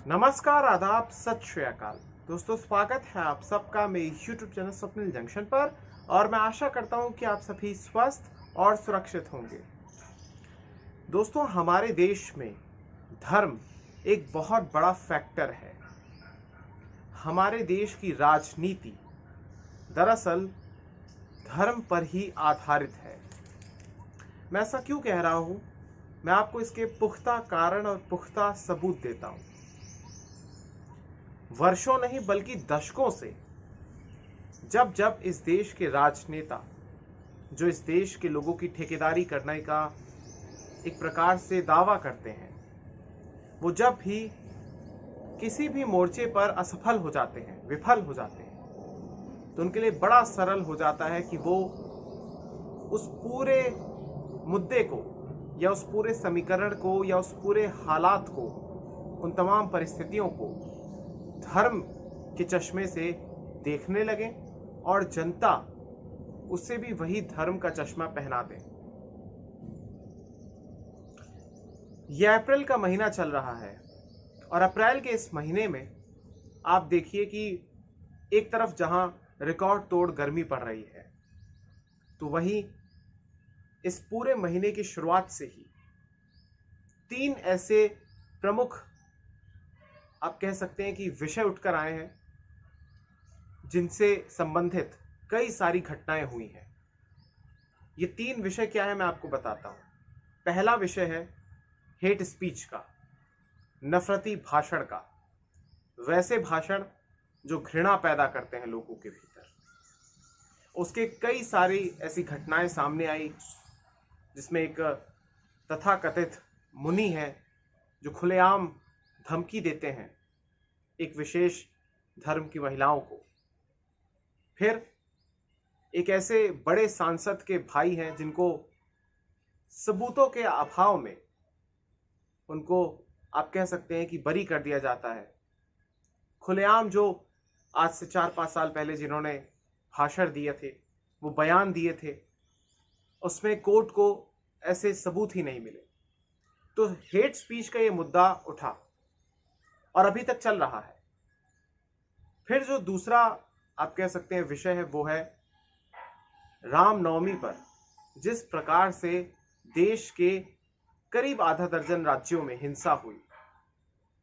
नमस्कार, आदाब, सत श्री अकाल। दोस्तों, स्वागत है आप सबका मेरे YouTube चैनल स्वप्निल जंक्शन पर। और मैं आशा करता हूं कि आप सभी स्वस्थ और सुरक्षित होंगे। दोस्तों, हमारे देश में धर्म एक बहुत बड़ा फैक्टर है। हमारे देश की राजनीति दरअसल धर्म पर ही आधारित है। मैं ऐसा क्यों कह रहा हूं? मैं आपको इसके पुख्ता कारण और पुख्ता सबूत देता हूं। वर्षों नहीं बल्कि दशकों से जब जब इस देश के राजनेता, जो इस देश के लोगों की ठेकेदारी करने का एक प्रकार से दावा करते हैं, वो जब भी किसी भी मोर्चे पर असफल हो जाते हैं, विफल हो जाते हैं, तो उनके लिए बड़ा सरल हो जाता है कि वो उस पूरे मुद्दे को या उस पूरे समीकरण को या उस पूरे हालात को, उन तमाम परिस्थितियों को धर्म के चश्मे से देखने लगे और जनता उससे भी वही धर्म का चश्मा पहना दे। यह अप्रैल का महीना चल रहा है और अप्रैल के इस महीने में आप देखिए कि एक तरफ जहां रिकॉर्ड तोड़ गर्मी पड़ रही है, तो वहीं इस पूरे महीने की शुरुआत से ही 3 ऐसे प्रमुख, आप कह सकते हैं कि विषय उठकर आए हैं जिनसे संबंधित कई सारी घटनाएं हुई हैं। ये 3 विषय क्या है, मैं आपको बताता हूं। पहला विषय है हेट स्पीच का, नफरती भाषण का, वैसे भाषण जो घृणा पैदा करते हैं लोगों के भीतर। उसके कई सारी ऐसी घटनाएं सामने आई जिसमें एक तथाकथित मुनि है जो खुलेआम धमकी देते हैं एक विशेष धर्म की महिलाओं को। फिर एक ऐसे बड़े सांसद के भाई हैं जिनको सबूतों के अभाव में उनको, आप कह सकते हैं कि, बरी कर दिया जाता है। खुलेआम जो आज से 4-5 साल पहले जिन्होंने भाषण दिए थे, वो बयान दिए थे, उसमें कोर्ट को ऐसे सबूत ही नहीं मिले। तो हेट स्पीच का ये मुद्दा उठा और अभी तक चल रहा है। फिर जो दूसरा, आप कह सकते हैं, विषय है, वो है रामनवमी पर जिस प्रकार से देश के करीब आधा दर्जन राज्यों में हिंसा हुई,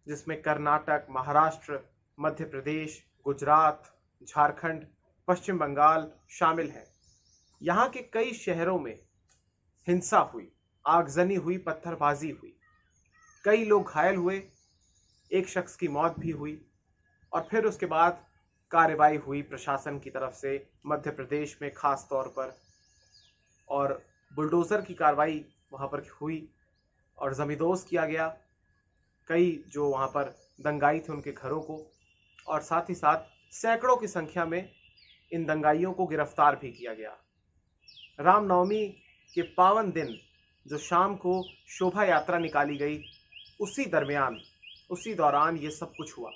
जिसमें कर्नाटक, महाराष्ट्र, मध्य प्रदेश, गुजरात, झारखंड, पश्चिम बंगाल शामिल हैं। यहाँ के कई शहरों में हिंसा हुई, आगजनी हुई, पत्थरबाजी हुई, कई लोग घायल हुए, एक शख्स की मौत भी हुई। और फिर उसके बाद कार्रवाई हुई प्रशासन की तरफ से मध्य प्रदेश में खास तौर पर, और बुलडोज़र की कार्रवाई वहाँ पर हुई और ज़मींदोज़ किया गया कई जो वहाँ पर दंगाई थे उनके घरों को, और साथ ही साथ सैकड़ों की संख्या में इन दंगाइयों को गिरफ्तार भी किया गया। रामनवमी के पावन दिन जो शाम को शोभा यात्रा निकाली गई, उसी दौरान ये सब कुछ हुआ।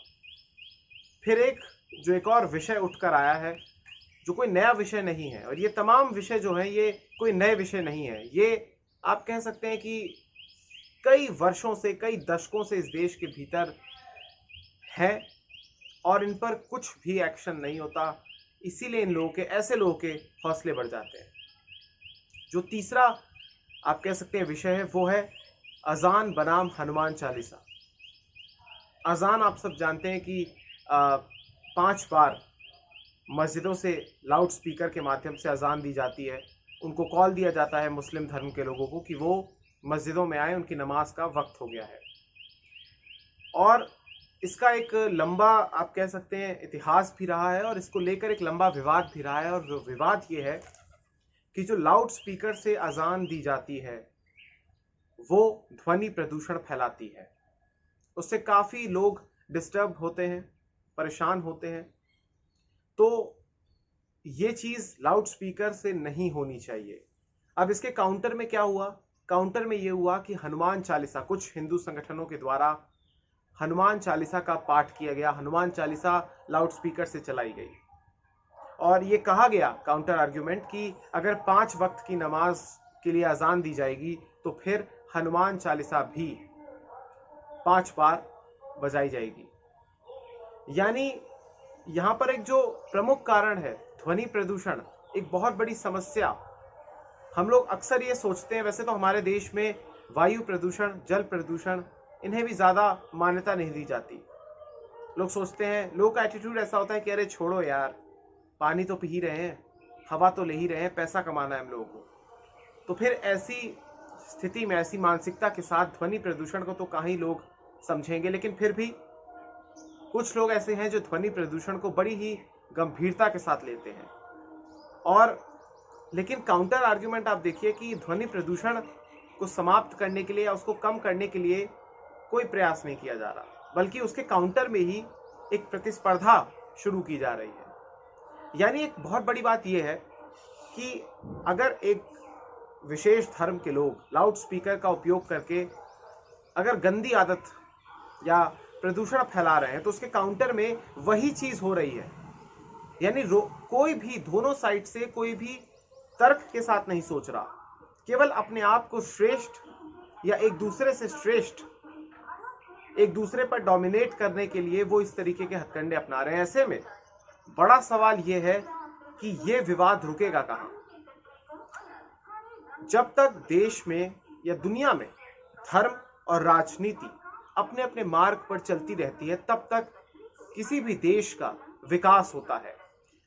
फिर एक और विषय उठकर आया है जो कोई नया विषय नहीं है, और ये तमाम विषय जो हैं ये कोई नए विषय नहीं है। ये आप कह सकते हैं कि कई वर्षों से, कई दशकों से इस देश के भीतर है और इन पर कुछ भी एक्शन नहीं होता। इसीलिए इन लोगों के, ऐसे लोगों के हौसले बढ़ जाते हैं। जो तीसरा, आप कह सकते हैं, विषय है, वो है अजान बनाम हनुमान चालीसा। अजान आप सब जानते हैं कि 5 बार मस्जिदों से लाउड स्पीकर के माध्यम से अजान दी जाती है। उनको कॉल दिया जाता है मुस्लिम धर्म के लोगों को कि वो मस्जिदों में आए, उनकी नमाज का वक्त हो गया है। और इसका एक लंबा, आप कह सकते हैं, इतिहास भी रहा है और इसको लेकर एक लंबा विवाद भी रहा है। और वो विवाद ये है कि जो लाउड स्पीकर से अजान दी जाती है वो ध्वनि प्रदूषण फैलाती है, उससे काफ़ी लोग डिस्टर्ब होते हैं, परेशान होते हैं। तो ये चीज़ लाउड स्पीकर से नहीं होनी चाहिए। अब इसके काउंटर में क्या हुआ? काउंटर में ये हुआ कि हनुमान चालीसा, कुछ हिंदू संगठनों के द्वारा हनुमान चालीसा का पाठ किया गया, हनुमान चालीसा लाउड स्पीकर से चलाई गई और ये कहा गया, काउंटर आर्ग्यूमेंट, कि अगर 5 वक्त की नमाज के लिए अजान दी जाएगी तो फिर हनुमान चालीसा भी 5 बार बजाई जाएगी। यानी यहाँ पर एक जो प्रमुख कारण है ध्वनि प्रदूषण, एक बहुत बड़ी समस्या। हम लोग अक्सर ये सोचते हैं, वैसे तो हमारे देश में वायु प्रदूषण, जल प्रदूषण, इन्हें भी ज़्यादा मान्यता नहीं दी जाती। लोग सोचते हैं, लोगों का एटीट्यूड ऐसा होता है कि अरे छोड़ो यार, पानी तो पी ही रहे हैं, हवा तो ले ही रहे हैं, पैसा कमाना है हम लोगों को। तो फिर ऐसी स्थिति में, ऐसी मानसिकता के साथ ध्वनि प्रदूषण को तो कहीं लोग समझेंगे। लेकिन फिर भी कुछ लोग ऐसे हैं जो ध्वनि प्रदूषण को बड़ी ही गंभीरता के साथ लेते हैं। और लेकिन काउंटर आर्ग्यूमेंट आप देखिए कि ध्वनि प्रदूषण को समाप्त करने के लिए या उसको कम करने के लिए कोई प्रयास नहीं किया जा रहा, बल्कि उसके काउंटर में ही एक प्रतिस्पर्धा शुरू की जा रही है। यानी एक बहुत बड़ी बात यह है कि अगर एक विशेष धर्म के लोग लाउड स्पीकर का उपयोग करके अगर गंदी आदत या प्रदूषण फैला रहे हैं, तो उसके काउंटर में वही चीज हो रही है। यानी कोई भी, दोनों साइड से कोई भी तर्क के साथ नहीं सोच रहा, केवल अपने आप को श्रेष्ठ या एक दूसरे से श्रेष्ठ, एक दूसरे पर डोमिनेट करने के लिए वो इस तरीके के हथकंडे अपना रहे हैं। ऐसे में बड़ा सवाल यह है कि ये विवाद रुकेगा कहां? जब तक देश में या दुनिया में धर्म और राजनीति अपने अपने मार्ग पर चलती रहती है, तब तक किसी भी देश का विकास होता है।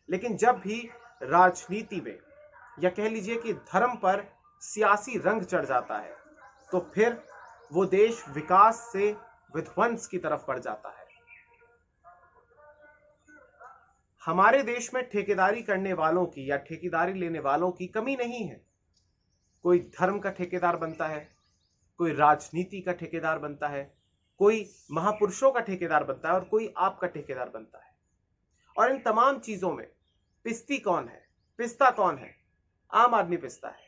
लेकिन जब भी राजनीति में या कह लीजिए कि धर्म पर सियासी रंग चढ़ जाता है, तो फिर वो देश विकास से विध्वंस की तरफ बढ़ जाता है। हमारे देश में ठेकेदारी करने वालों की या ठेकेदारी लेने वालों की कमी नहीं है। कोई धर्म का ठेकेदार बनता है, कोई राजनीति का ठेकेदार बनता है, कोई महापुरुषों का ठेकेदार बनता है और कोई आपका ठेकेदार बनता है। और इन तमाम चीजों में पिस्ती कौन है, पिसता कौन है? आम आदमी पिसता है,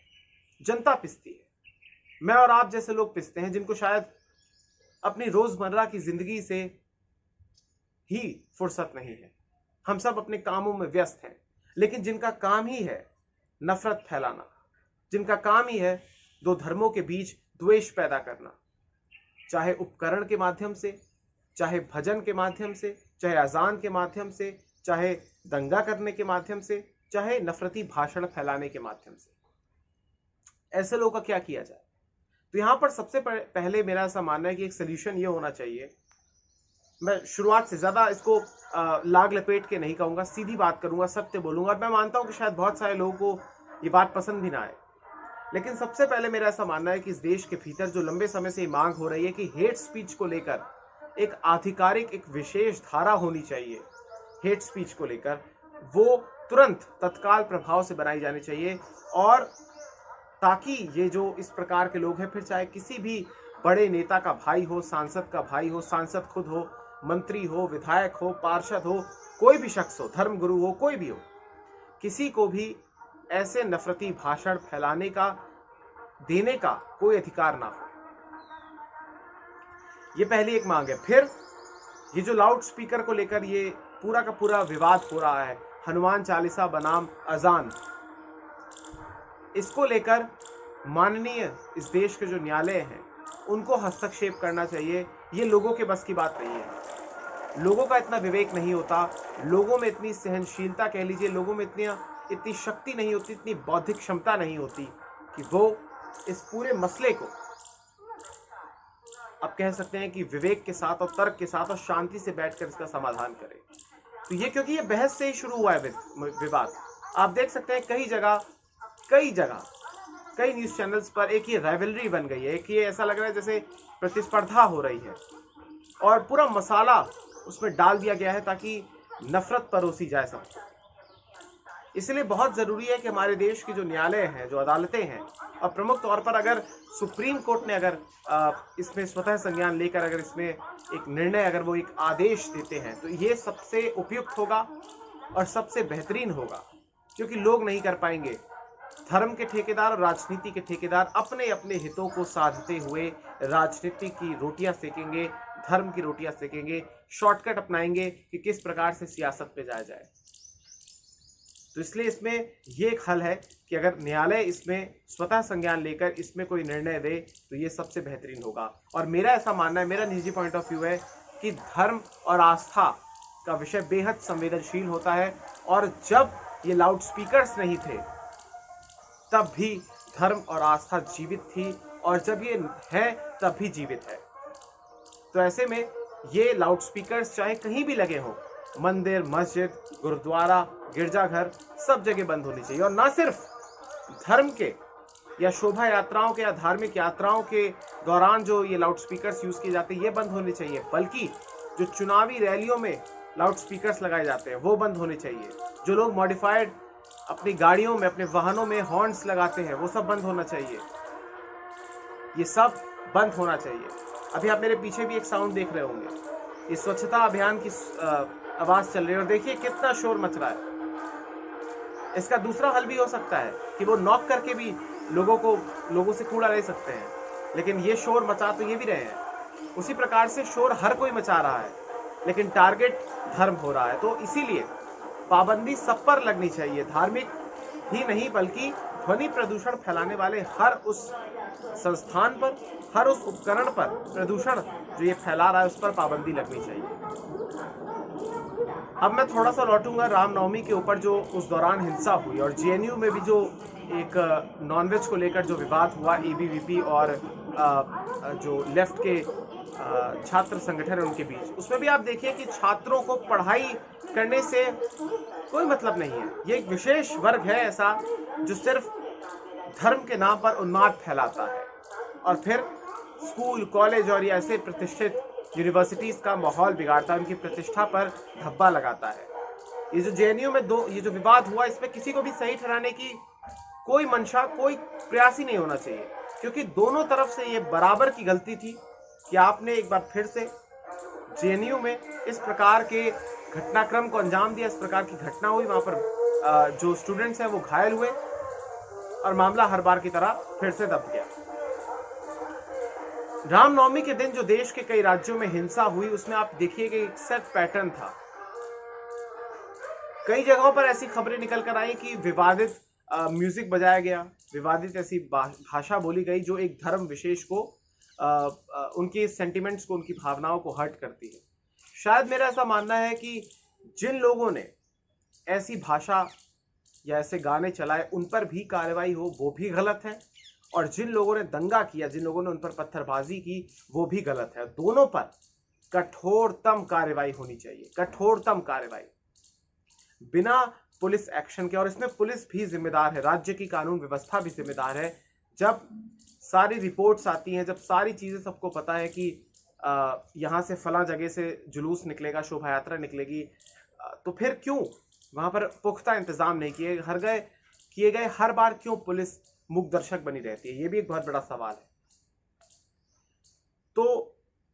जनता पिसती है। मैं और आप जैसे लोग पिसते हैं, जिनको शायद अपनी रोजमर्रा की जिंदगी से ही फुर्सत नहीं है। हम सब अपने कामों में व्यस्त हैं, लेकिन जिनका काम ही है नफरत फैलाना, जिनका काम ही है दो धर्मों के बीच द्वेष पैदा करना, चाहे उपकरण के माध्यम से, चाहे भजन के माध्यम से, चाहे अजान के माध्यम से, चाहे दंगा करने के माध्यम से, चाहे नफरती भाषण फैलाने के माध्यम से, ऐसे लोगों का क्या किया जाए? तो यहां पर सबसे पहले मेरा ऐसा मानना है कि एक सोल्यूशन ये होना चाहिए। मैं शुरुआत से ज्यादा इसको लाग लपेट के नहीं कहूंगा, सीधी बात करूंगा, सत्य बोलूंगा। और मैं मानता हूं कि शायद बहुत सारे लोगों को ये बात पसंद भी ना आए, लेकिन सबसे पहले मेरा ऐसा मानना है कि इस देश के भीतर जो लंबे समय से मांग हो रही है कि हेट स्पीच को लेकर एक आधिकारिक, एक विशेष धारा होनी चाहिए, हेट स्पीच को लेकर वो तुरंत तत्काल प्रभाव से बनाई जानी चाहिए। और ताकि ये जो इस प्रकार के लोग हैं, फिर चाहे किसी भी बड़े नेता का भाई हो, सांसद का भाई हो, सांसद खुद हो, मंत्री हो, विधायक हो, पार्षद हो, कोई भी शख्स हो, धर्मगुरु हो, कोई भी हो, किसी को भी ऐसे नफरती भाषण फैलाने का, देने का कोई अधिकार ना हो। ये पहली एक मांग है। फिर ये जो लाउड स्पीकर को लेकर ये पूरा का पूरा विवाद हो रहा है, हनुमान चालीसा बनाम अजान, इसको लेकर माननीय इस देश के जो न्यायालय हैं उनको हस्तक्षेप करना चाहिए। ये लोगों के बस की बात नहीं है। लोगों का इतना विवेक नहीं होता, लोगों में इतनी सहनशीलता कह लीजिए, लोगों में इतनी शक्ति नहीं होती, इतनी बौद्धिक क्षमता नहीं होती कि वो इस पूरे मसले को, आप कह सकते हैं कि विवेक के साथ और तर्क के साथ और शांति से बैठकर इसका समाधान करें। तो ये, क्योंकि ये बहस से ही शुरू हुआ है विवाद। आप देख सकते हैं कई जगह कई न्यूज चैनल्स पर एक ये राइवलरी बन गई है, एक ये ऐसा लग रहा है जैसे प्रतिस्पर्धा हो रही है और पूरा मसाला उसमें डाल दिया गया है ताकि नफरत परोसी जाए सबको। इसलिए बहुत ज़रूरी है कि हमारे देश के जो न्यायालय हैं, जो अदालतें हैं, और प्रमुख तौर पर अगर सुप्रीम कोर्ट ने अगर इसमें स्वतः संज्ञान लेकर अगर इसमें एक निर्णय, अगर वो एक आदेश देते हैं, तो ये सबसे उपयुक्त होगा और सबसे बेहतरीन होगा। क्योंकि लोग नहीं कर पाएंगे, धर्म के ठेकेदार और राजनीति के ठेकेदार अपने अपने हितों को साधते हुए राजनीति की रोटियां सेकेंगे, धर्म की रोटियां सेकेंगे, शॉर्टकट अपनाएंगे कि किस प्रकार से सियासत पे जाया जाए। तो इसलिए इसमें ये एक हल है कि अगर न्यायालय इसमें स्वतः संज्ञान लेकर इसमें कोई निर्णय दे तो ये सबसे बेहतरीन होगा। और मेरा ऐसा मानना है, मेरा निजी पॉइंट ऑफ व्यू है कि धर्म और आस्था का विषय बेहद संवेदनशील होता है, और जब ये लाउड स्पीकर्स नहीं थे तब भी धर्म और आस्था जीवित थी, और जब ये है तब भी जीवित है। तो ऐसे में ये लाउड स्पीकर्स चाहे कहीं भी लगे हों, मंदिर, मस्जिद, गुरुद्वारा, गिरजाघर, सब जगह बंद होनी चाहिए। और ना सिर्फ धर्म के या शोभा यात्राओं के या धार्मिक यात्राओं के दौरान जो ये लाउड स्पीकर्स यूज किए जाते हैं ये बंद होने चाहिए, बल्कि जो चुनावी रैलियों में लाउड स्पीकर्स लगाए जाते हैं वो बंद होने चाहिए। जो लोग मॉडिफाइड अपनी गाड़ियों में, अपने वाहनों में हॉर्न्स लगाते हैं वो सब बंद होना चाहिए। ये सब बंद होना चाहिए। अभी आप मेरे पीछे भी एक साउंड देख रहे होंगे, ये स्वच्छता अभियान की आवाज चल रही है, और देखिए कितना शोर मच रहा है। इसका दूसरा हल भी हो सकता है कि वो नॉक करके भी लोगों से कूड़ा ले सकते हैं, लेकिन ये शोर मचा तो ये भी रहे हैं। उसी प्रकार से शोर हर कोई मचा रहा है, लेकिन टारगेट धर्म हो रहा है। तो इसीलिए पाबंदी सब पर लगनी चाहिए, धार्मिक ही नहीं बल्कि ध्वनि प्रदूषण फैलाने वाले हर उस संस्थान पर, हर उस उपकरण पर प्रदूषण जो ये फैला रहा है उस पर पाबंदी लगनी चाहिए। अब मैं थोड़ा सा लौटूंगा रामनवमी के ऊपर, जो उस दौरान हिंसा हुई, और जेएनयू में भी जो एक नॉनवेज को लेकर जो विवाद हुआ एबीवीपी और जो लेफ्ट के छात्र संगठन है उनके बीच, उसमें भी आप देखिए कि छात्रों को पढ़ाई करने से कोई मतलब नहीं है। ये एक विशेष वर्ग है ऐसा जो सिर्फ धर्म के नाम पर उन्माद फैलाता है, और फिर स्कूल, कॉलेज और ये ऐसे प्रतिष्ठित यूनिवर्सिटीज का माहौल बिगाड़ता है, उनकी प्रतिष्ठा पर धब्बा लगाता है। ये जो जेएनयू में ये जो विवाद हुआ, इसमें किसी को भी सही ठहराने की कोई मंशा, कोई प्रयास ही नहीं होना चाहिए, क्योंकि दोनों तरफ से ये बराबर की गलती थी कि आपने एक बार फिर से जेएनयू में इस प्रकार के घटनाक्रम को अंजाम दिया। इस प्रकार की घटना हुई, वहां पर जो स्टूडेंट्स हैं वो घायल हुए, और मामला हर बार की तरह फिर से दब गया। रामनवमी के दिन जो देश के कई राज्यों में हिंसा हुई, उसमें आप देखिए कि एक सेट पैटर्न था। कई जगहों पर ऐसी खबरें निकल कर आई कि विवादित म्यूजिक बजाया गया, विवादित ऐसी भाषा बोली गई जो एक धर्म विशेष को, उनके सेंटिमेंट्स को, उनकी भावनाओं को हर्ट करती है। शायद मेरा ऐसा मानना है कि जिन लोगों ने ऐसी भाषा या ऐसे गाने चलाए उन पर भी कार्रवाई हो, वो भी गलत है, और जिन लोगों ने दंगा किया, जिन लोगों ने उन पर पत्थरबाजी की, वो भी गलत है। दोनों पर कठोरतम कार्रवाई होनी चाहिए, कठोरतम कार्रवाई, बिना पुलिस एक्शन के। और इसमें पुलिस भी जिम्मेदार है, राज्य की कानून व्यवस्था भी जिम्मेदार है। जब सारी रिपोर्ट्स आती हैं, जब सारी चीजें सबको पता है कि यहाँ से फला जगह से जुलूस निकलेगा, शोभा यात्रा निकलेगी, तो फिर क्यों वहां पर पुख्ता इंतजाम नहीं किए गए? हर बार क्यों पुलिस मूक दर्शक बनी रहती है? ये भी एक बहुत बड़ा सवाल है। तो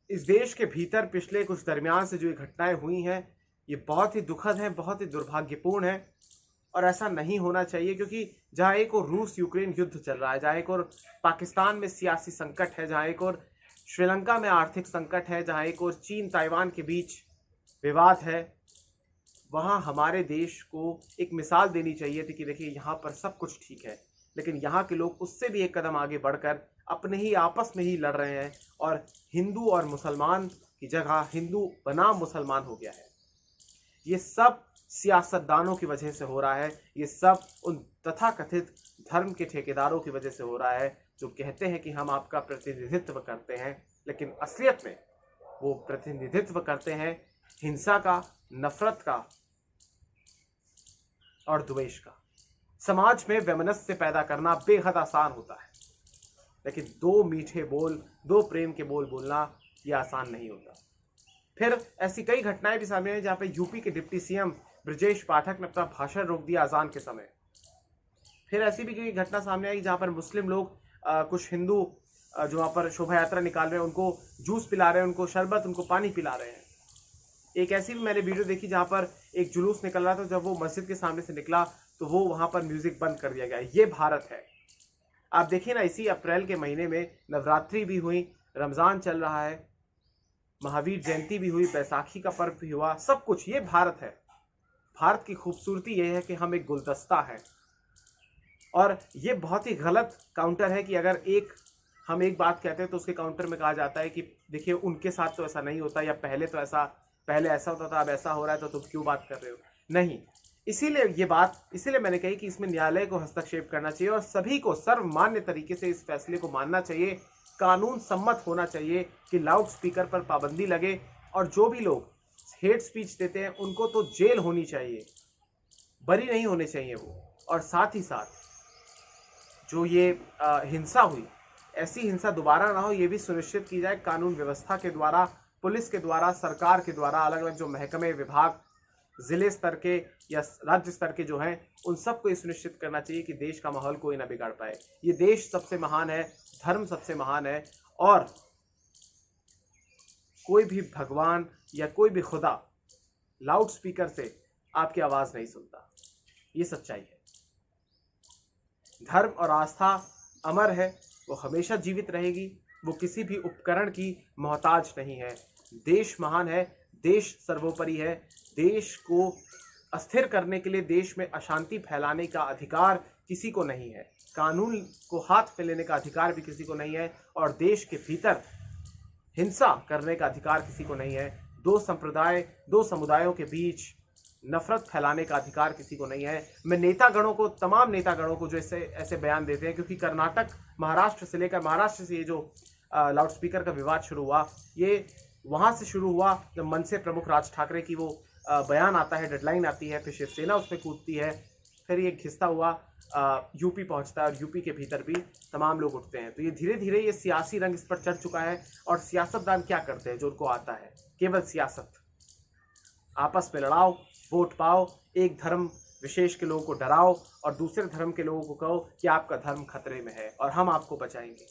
इस देश के भीतर पिछले कुछ दरमियान से जो ये घटनाएं हुई हैं, ये बहुत ही दुखद है, बहुत ही दुर्भाग्यपूर्ण है, और ऐसा नहीं होना चाहिए। क्योंकि जहां एक और रूस यूक्रेन युद्ध चल रहा है, जहां एक और पाकिस्तान में सियासी संकट है, जहां एक और श्रीलंका में आर्थिक संकट है, जहां एक और चीन ताइवान के बीच विवाद है, वहां हमारे देश को एक मिसाल देनी चाहिए थी कि देखिए यहाँ पर सब कुछ ठीक है, लेकिन यहाँ के लोग उससे भी एक कदम आगे बढ़कर अपने ही आपस में ही लड़ रहे हैं, और हिंदू और मुसलमान की जगह हिंदू बनाम मुसलमान हो गया है। ये सब सियासतदानों की वजह से हो रहा है, ये सब उन तथाकथित धर्म के ठेकेदारों की वजह से हो रहा है जो कहते हैं कि हम आपका प्रतिनिधित्व करते हैं, लेकिन असलियत में वो प्रतिनिधित्व करते हैं हिंसा का, नफरत का और द्वेष का। समाज में वैमनस्य पैदा करना बेहद आसान होता है, लेकिन दो मीठे बोल, दो प्रेम के बोल बोलना ये आसान नहीं होता। फिर ऐसी कई घटनाएं भी सामने आई जहां पे यूपी के डिप्टी सीएम ब्रजेश पाठक ने अपना भाषण रोक दिया अजान के समय। फिर ऐसी भी कई घटना सामने आई जहां पर मुस्लिम लोग, कुछ हिंदू जो वहां पर शोभा यात्रा निकाल रहे हैं, उनको जूस पिला रहे हैं, उनको शरबत, उनको पानी पिला रहे हैं। एक ऐसी भी मैंने वीडियो देखी जहां पर एक जुलूस निकल रहा था, जब वो मस्जिद के सामने से निकला तो वो वहां पर म्यूजिक बंद कर दिया गया। ये भारत है। आप देखिए ना, इसी अप्रैल के महीने में नवरात्रि भी हुई, रमजान चल रहा है, महावीर जयंती भी हुई, बैसाखी का पर्व भी हुआ, सब कुछ। ये भारत है। भारत की खूबसूरती ये है कि हम एक गुलदस्ता है, और ये बहुत ही गलत काउंटर है कि अगर एक हम एक बात कहते हैं तो उसके काउंटर में कहा जाता है कि देखिए उनके साथ तो ऐसा नहीं होता, या पहले ऐसा होता था, अब ऐसा हो रहा है तो तुम क्यों बात कर रहे हो। नहीं, इसीलिए मैंने कही कि इसमें न्यायालय को हस्तक्षेप करना चाहिए और सभी को सर्वमान्य तरीके से इस फैसले को मानना चाहिए, कानून सम्मत होना चाहिए कि लाउड स्पीकर पर पाबंदी लगे, और जो भी लोग हेट स्पीच देते हैं उनको तो जेल होनी चाहिए, बरी नहीं होने चाहिए वो। और साथ ही साथ जो ये हिंसा हुई, ऐसी हिंसा दोबारा ना हो, ये भी सुनिश्चित की जाए कानून व्यवस्था के द्वारा, पुलिस के द्वारा, सरकार के द्वारा, अलग अलग जो महकमे, विभाग, जिले स्तर के या राज्य स्तर के जो हैं, उन सबको ये सुनिश्चित करना चाहिए कि देश का माहौल कोई ना बिगाड़ पाए। ये देश सबसे महान है, धर्म सबसे महान है, और कोई भी भगवान या कोई भी खुदा लाउड स्पीकर से आपकी आवाज नहीं सुनता। ये सच्चाई है। धर्म और आस्था अमर है, वो हमेशा जीवित रहेगी, वो किसी भी उपकरण की मोहताज नहीं है। देश महान है, देश सर्वोपरि है। देश को अस्थिर करने के लिए, देश में अशांति फैलाने का अधिकार किसी को नहीं है, कानून को हाथ में लेने का अधिकार भी किसी को नहीं है, और देश के भीतर हिंसा करने का अधिकार किसी को नहीं है। दो समुदायों के बीच नफरत फैलाने का अधिकार किसी को नहीं है। मैं तमाम नेतागणों को जो ऐसे बयान देते हैं, क्योंकि महाराष्ट्र से ये जो लाउड स्पीकर का विवाद शुरू हुआ, ये वहाँ से शुरू हुआ जब मनसे प्रमुख राज ठाकरे की वो बयान आता है, डेडलाइन आती है, फिर शिवसेना उसमें कूदती है, फिर ये घिसता हुआ यूपी पहुंचता है, और यूपी के भीतर भी तमाम लोग उठते हैं। तो ये धीरे धीरे ये सियासी रंग इस पर चढ़ चुका है। और सियासतदान क्या करते हैं, जो उनको आता है, केवल सियासत, आपस में लड़ाओ, वोट पाओ, एक धर्म विशेष के लोगों को डराओ और दूसरे धर्म के लोगों को कहो कि आपका धर्म खतरे में है और हम आपको बचाएंगे।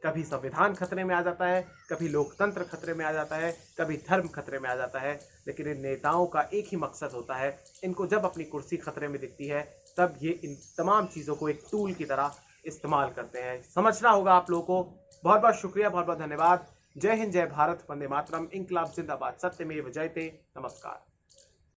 कभी संविधान खतरे में आ जाता है, कभी लोकतंत्र खतरे में आ जाता है, कभी धर्म खतरे में आ जाता है, लेकिन इन नेताओं का एक ही मकसद होता है, इनको जब अपनी कुर्सी खतरे में दिखती है तब ये इन तमाम चीज़ों को एक टूल की तरह इस्तेमाल करते हैं। समझना होगा आप लोगों को। बहुत बहुत शुक्रिया, बहुत बहुत धन्यवाद। जय हिंद, जय भारत, वंदे मातरम, इंकलाब जिंदाबाद, सत्यमेव जयते, नमस्कार।